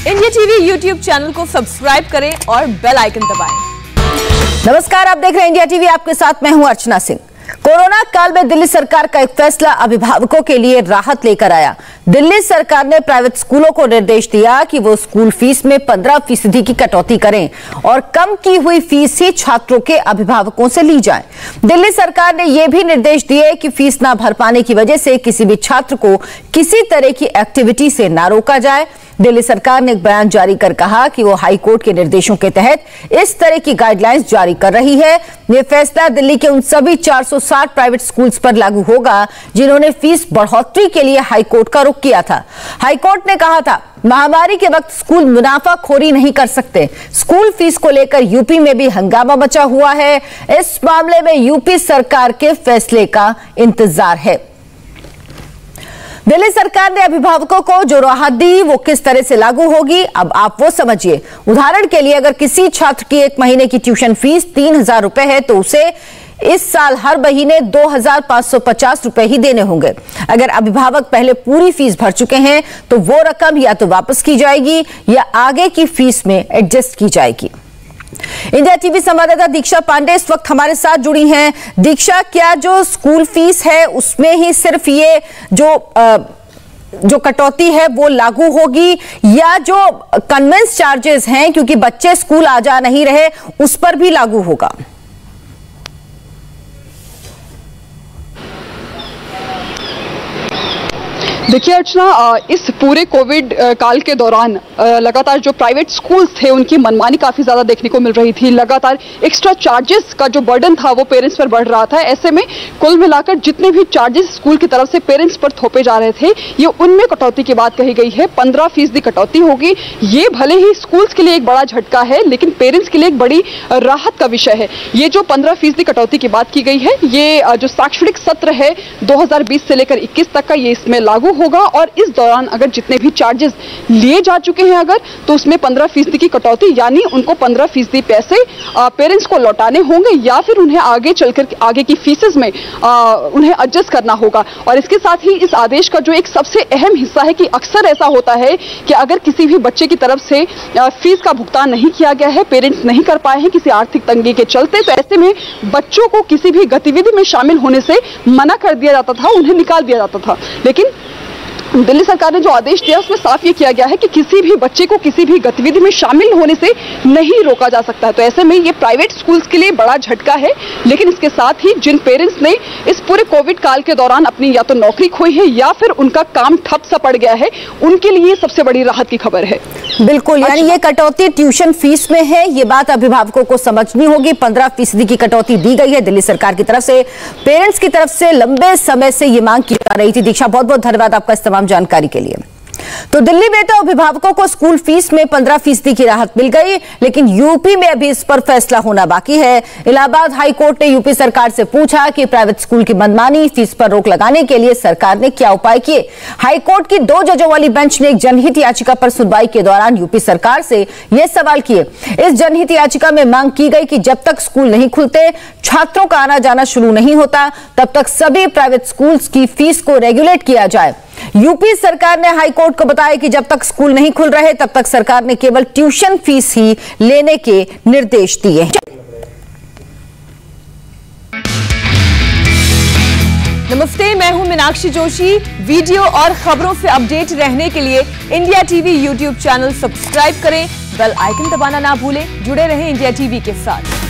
India TV YouTube channel को subscribe करें और बेल आइकन दबाएं। नमस्कार, आप देख रहे हैं इंडिया टीवी। आपके साथ मैं हूं अर्चना सिंह। कोरोना काल में दिल्ली सरकार का एक फैसला अभिभावकों के लिए राहत लेकर आया। दिल्ली सरकार ने प्राइवेट स्कूलों को निर्देश दिया कि वो स्कूल फीस में 15% की कटौती करें और कम की हुई फीस ही छात्रों के अभिभावकों से ली जाए। दिल्ली सरकार ने यह भी निर्देश दिए कि फीस न भर पाने की वजह से किसी भी छात्र को किसी तरह की एक्टिविटी से न रोका जाए। दिल्ली सरकार ने एक बयान जारी कर कहा कि वो हाई कोर्ट के निर्देशों के तहत इस तरह की गाइडलाइंस जारी कर रही है। यह फैसला दिल्ली के उन सभी 460 प्राइवेट स्कूल्स पर लागू होगा जिन्होंने फीस बढ़ोतरी के लिए हाई कोर्ट का रुख किया था। हाई कोर्ट ने कहा था, महामारी के वक्त स्कूल मुनाफाखोरी नहीं कर सकते। स्कूल फीस को लेकर यूपी में भी हंगामा मचा हुआ है। इस मामले में यूपी सरकार के फैसले का इंतजार है। दिल्ली सरकार ने अभिभावकों को जो राहत दी वो किस तरह से लागू होगी, अब आप वो समझिए। उदाहरण के लिए, अगर किसी छात्र की एक महीने की ट्यूशन फीस 3000 रुपए है तो उसे इस साल हर महीने 2550 रुपए ही देने होंगे। अगर अभिभावक पहले पूरी फीस भर चुके हैं तो वो रकम या तो वापस की जाएगी या आगे की फीस में एडजस्ट की जाएगी। इंडिया टीवी संवाददाता दीक्षा पांडे इस वक्त हमारे साथ जुड़ी हैं। दीक्षा, क्या जो स्कूल फीस है उसमें ही सिर्फ ये जो कटौती है वो लागू होगी या जो कन्वेंस चार्जेस हैं, क्योंकि बच्चे स्कूल आ जा नहीं रहे, उस पर भी लागू होगा? देखिए अर्चना, इस पूरे कोविड काल के दौरान लगातार जो प्राइवेट स्कूल्स थे उनकी मनमानी काफ़ी ज़्यादा देखने को मिल रही थी। लगातार एक्स्ट्रा चार्जेस का जो बर्डन था वो पेरेंट्स पर बढ़ रहा था। ऐसे में कुल मिलाकर जितने भी चार्जेस स्कूल की तरफ से पेरेंट्स पर थोपे जा रहे थे, ये उनमें कटौती की बात कही गई है। 15% कटौती होगी। ये भले ही स्कूल्स के लिए एक बड़ा झटका है, लेकिन पेरेंट्स के लिए एक बड़ी राहत का विषय है। ये जो 15% कटौती की बात की गई है, ये जो शैक्षणिक सत्र है 2020 से लेकर 21 तक का, ये इसमें लागू होगा। और इस दौरान अगर जितने भी चार्जेस लिए जा चुके हैं अगर, तो उसमें 15% की कटौती, यानी उनको 15% पैसे पेरेंट्स को लौटाने होंगे या फिर उन्हें आगे चलकर आगे की फीसेस में उन्हें एडजस्ट करना होगा। और इसके साथ ही इस आदेश का जो एक सबसे अहम हिस्सा है कि अक्सर ऐसा होता है कि अगर किसी भी बच्चे की तरफ से फीस का भुगतान नहीं किया गया है, पेरेंट्स नहीं कर पाए हैं किसी आर्थिक तंगी के चलते, तो ऐसे में बच्चों को किसी भी गतिविधि में शामिल होने से मना कर दिया जाता था, उन्हें निकाल दिया जाता था। लेकिन दिल्ली सरकार ने जो आदेश दिया उसमें साफ ये किया गया है कि किसी भी बच्चे को किसी भी गतिविधि में शामिल होने से नहीं रोका जा सकता है। तो ऐसे में ये प्राइवेट स्कूल्स के लिए बड़ा झटका है, लेकिन इसके साथ ही जिन पेरेंट्स ने इस पूरे कोविड काल के दौरान अपनी या तो नौकरी खोई है या फिर उनका काम ठप सा पड़ गया है, उनके लिए सबसे बड़ी राहत की खबर है। बिल्कुल, यानी ये कटौती ट्यूशन फीस में है, ये बात अभिभावकों को समझनी होगी। 15% की कटौती दी गई है दिल्ली सरकार की तरफ से। पेरेंट्स की तरफ से लंबे समय से ये मांग की जा रही थी। दीक्षा, बहुत बहुत धन्यवाद आपका इस तमाम जानकारी के लिए। तो दिल्ली में तो अभिभावकों को स्कूल फीस में 15% की राहत मिल गई, लेकिन यूपी में अभी इस पर फैसला होना बाकी है। इलाहाबाद हाई कोर्ट ने यूपी सरकार से पूछा कि प्राइवेट स्कूल की मनमानी फीस पर रोक लगाने के लिए सरकार ने क्या उपाय किए। हाई कोर्ट की 2 जजों वाली बेंच ने एक जनहित याचिका पर सुनवाई के दौरान यूपी सरकार से यह सवाल किए। इस जनहित याचिका में मांग की गई कि जब तक स्कूल नहीं खुलते, छात्रों का आना जाना शुरू नहीं होता, तब तक सभी प्राइवेट स्कूल्स की फीस को रेगुलेट किया जाए। यूपी सरकार ने हाई कोर्ट को बताया कि जब तक स्कूल नहीं खुल रहे तब तक सरकार ने केवल ट्यूशन फीस ही लेने के निर्देश दिए हैं। नमस्ते, मैं हूं मीनाक्षी जोशी। वीडियो और खबरों से अपडेट रहने के लिए India TV YouTube channel subscribe करें, बेल आइकन दबाना ना भूलें। जुड़े रहें इंडिया टीवी के साथ।